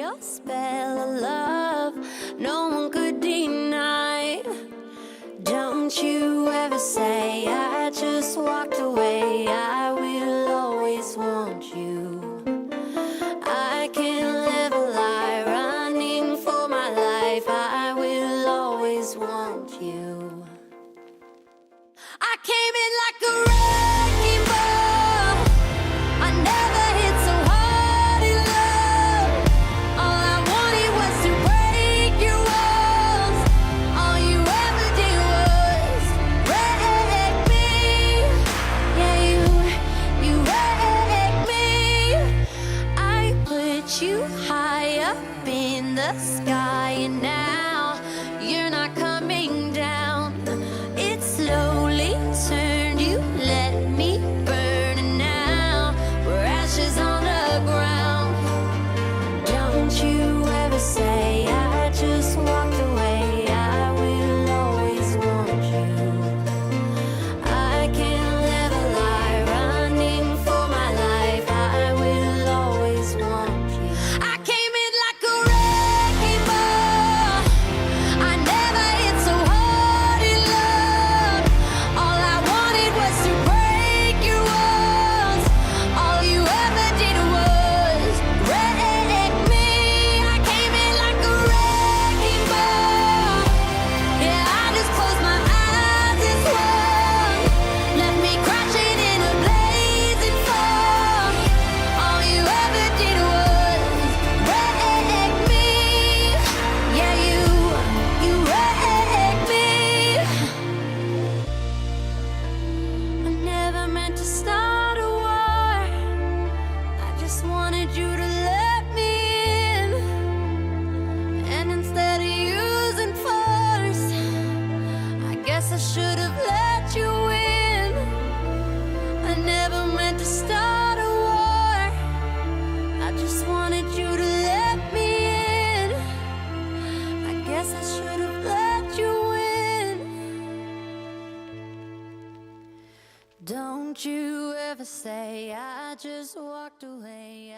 your spell of love, no one could deny. Don't you ever say I just walked away. I will always want you. I can't live a lie, running for my life. I will always want you. I came in like a wrecking ball. I never hit so hard in love. All I wanted was to break your walls. All you ever did was wreck me. Yeah, you wrecked me. I put you high up in the sky, and now you're not coming down. It slowly turned, you let me burn, and now we're ashes on the ground. Don't you ever say I just walked away. I will always want you. I can't live a lie, running for my life. I will always want you. I came in like a wrecking ball. I never hit so hard in love. All I wanted was to break your walls. All you ever did was wreck me. I came in like a wrecking ball. Yeah, I just closed my eyes and swung. Left me crashing in a blazing fall. All you ever did was wreck me. Yeah, you wrecked me. I never meant to start a war. I just wanted you to let me in. And instead of using force, I guess I should have let you in. I never meant to start a war. I just wanted you to let me in. I guess I should have let you in. Don't you ever say I just walked away.